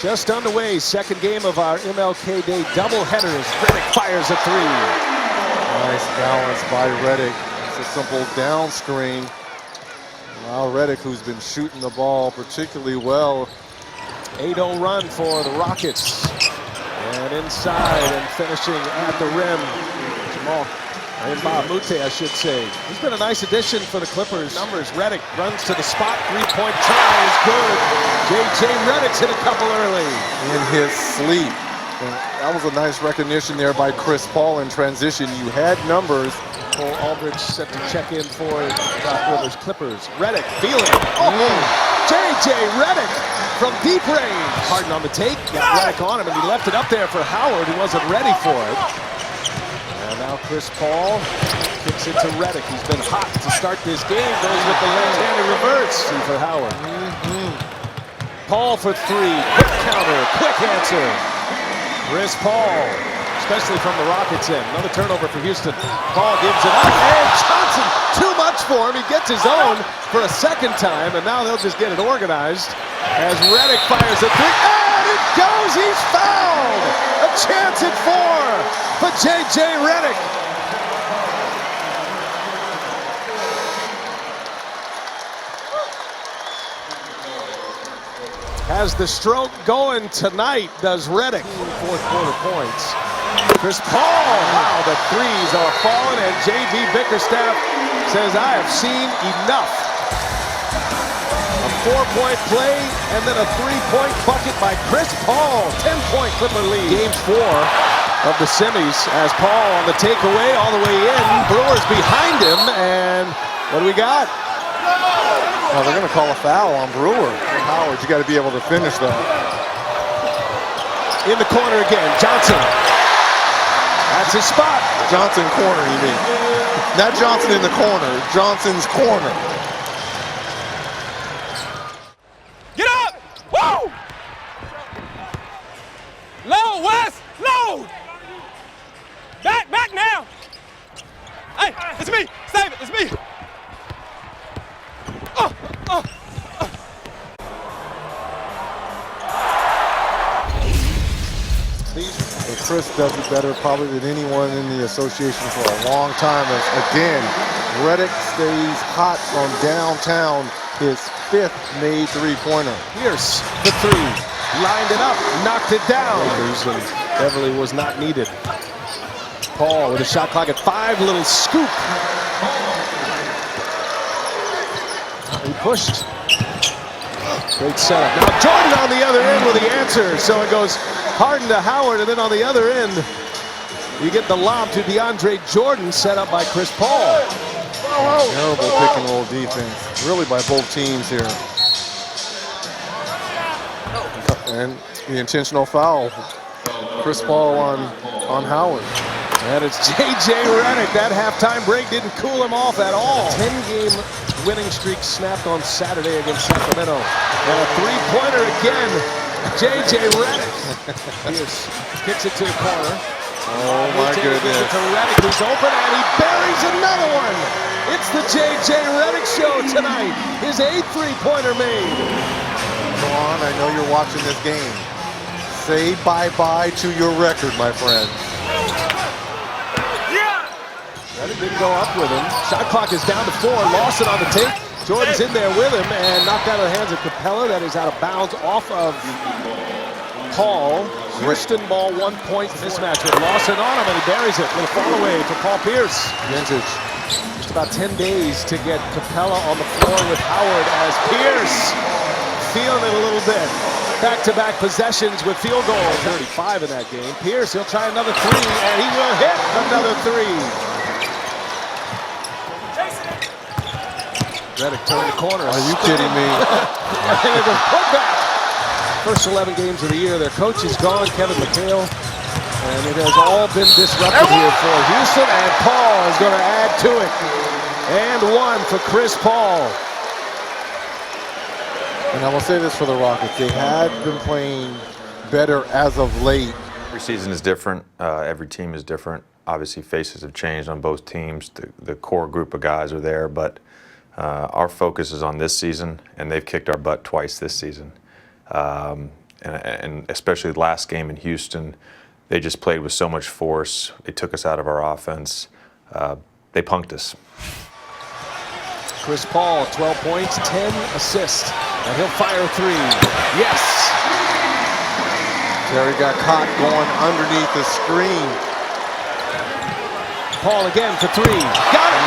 Just underway, second game of our MLK Day doubleheaders. Redick fires a three. Nice balance by Redick. It's a simple down screen. Now Redick, who's been shooting the ball particularly well. 8-0 run for the Rockets. And inside and finishing at the rim. Jamal Mute, I should say. He's been a nice addition for the Clippers. Numbers, Redick runs to the spot. Three-point try is good. J.J. Redick's hit a couple early. In his sleep. And that was a nice recognition there by Chris Paul in transition. You had numbers. Cole Aldridge set to check in for Doc Rivers Clippers. Redick feeling it. Oh, J.J. Redick from deep range. Harden on the take. Got Redick on him, and he left it up there for Howard, who wasn't ready for it. And now Chris Paul kicks it to Redick. He's been hot to start this game. Goes with the left-handed reverse. See for Howard. Paul for three. Quick counter. Quick answer. Chris Paul, especially from the Rockets end. Another turnover for Houston. Paul gives it up, and Johnson, too much for him. He gets his own for a second time, and now they'll just get it organized as Redick fires a three, and it goes! He's fouled! A chance at four for J.J. Redick. Has the stroke going tonight, does Redick. Fourth quarter points. Chris Paul, wow, the threes are falling, and J.B. Bickerstaff says, I have seen enough. A four-point play, and then a three-point bucket by Chris Paul. 10-point Clipper lead. Game 4 of the semis as Paul on the takeaway all the way in. Brewers behind him, and what do we got? Well, they're going to call a foul on Brewer. Howard, you got to be able to finish that. In the corner again, Johnson. That's his spot. Johnson corner, you mean? Not Johnson in the corner, Johnson's corner. Get up! Woo! Load, Wes! Load! Back now! Hey, it's me! Save it, it's me! Chris does it better probably than anyone in the association for a long time. As again, Redick stays hot from downtown. His 5th made three-pointer. Pierce, the three, lined it up, knocked it down. And Beverly was not needed. Paul with a shot clock at 5, little scoop. He pushed. Great setup. Now Jordan on the other end with the answer. So it goes Harden to Howard, and then on the other end, you get the lob to DeAndre Jordan, set up by Chris Paul. Terrible pick and roll defense, really by both teams here. And the intentional foul, Chris Paul on Howard. And it's J.J. Redick. That halftime break didn't cool him off at all. 10-game winning streak snapped on Saturday against Sacramento. And a three-pointer again. J.J. Redick. Pierce kicks it to the corner. Oh my goodness. Gives it to Redick, who's open, and he buries another one. It's the J.J. Redick show tonight. His 8th three-pointer made. Come on, I know you're watching this game. Say bye-bye to your record, my friend. Redick didn't go up with him. Shot clock is down to 4. Lawson on the take. Jordan's in there with him and knocked out of the hands of Capella. That is out of bounds off of Paul. Houston ball 1-point mismatch with Lawson on him, and he buries it. Little fall away for Paul Pierce. Vintage. Just about 10 days to get Capella on the floor with Howard as Pierce feeling it a little bit. Back-to-back possessions with field goal. 35 in that game. Pierce, he'll try another three, and he will hit another three. Redick turned the corner. Are you kidding me? And a putback. First 11 games of the year. Their coach is gone, Kevin McHale. And it has all been disrupted here for Houston. And Paul is going to add to it. And one for Chris Paul. And I will say this for the Rockets. They had been playing better as of late. Every season is different. Every team is different. Obviously, faces have changed on both teams. The core group of guys are there, but our focus is on this season, and they've kicked our butt twice this season. and especially the last game in Houston, they just played with so much force. They took us out of our offense. They punked us. Chris Paul, 12 points, 10 assists, and he'll fire three. Yes! Terry got caught going underneath the screen. Paul again for three. Got it!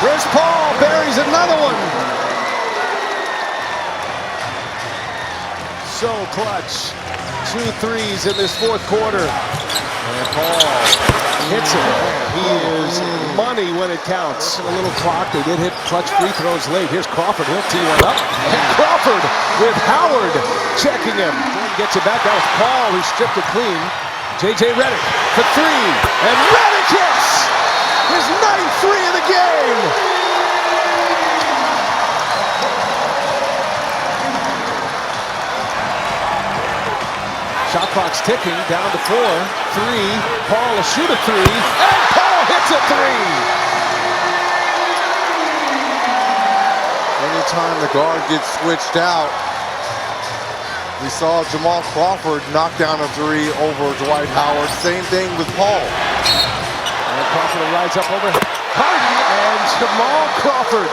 Chris Paul buries another one. So clutch. 2 threes in this fourth quarter. And Paul hits it. He is money when it counts. A little clock. They did hit clutch free throws late. Here's Crawford. He'll tee one up. And Crawford with Howard checking him. Gets it back. That was Paul who stripped it clean. J.J. Redick for three. And Redick hits his 9th three of the game. Shot clock's ticking, down to 4. 3. Paul will shoot a three. And Paul hits a three. Anytime the guard gets switched out, we saw Jamal Crawford knock down a three over Dwight Howard. Same thing with Paul. And Crawford rides up over Harden and Jamal Crawford.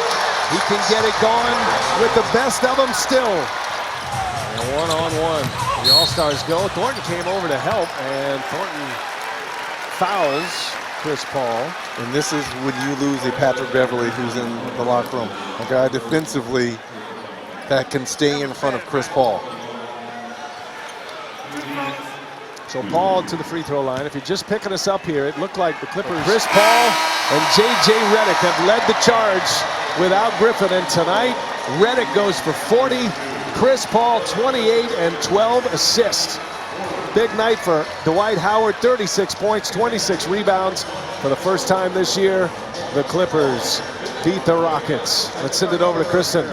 He can get it going with the best of them still. And one-on-one. The All-Stars go. Thornton came over to help, and Thornton fouls Chris Paul. And this is when you lose a Patrick Beverly who's in the locker room. A guy defensively that can stay in front of Chris Paul. So Paul to the free throw line. If you're just picking us up here, it looked like the Clippers, Chris Paul and J.J. Redick have led the charge without Griffin. And tonight, Redick goes for 40. Chris Paul, 28 and 12 assists. Big night for Dwight Howard, 36 points, 26 rebounds. For the first time this year, the Clippers beat the Rockets. Let's send it over to Kristen.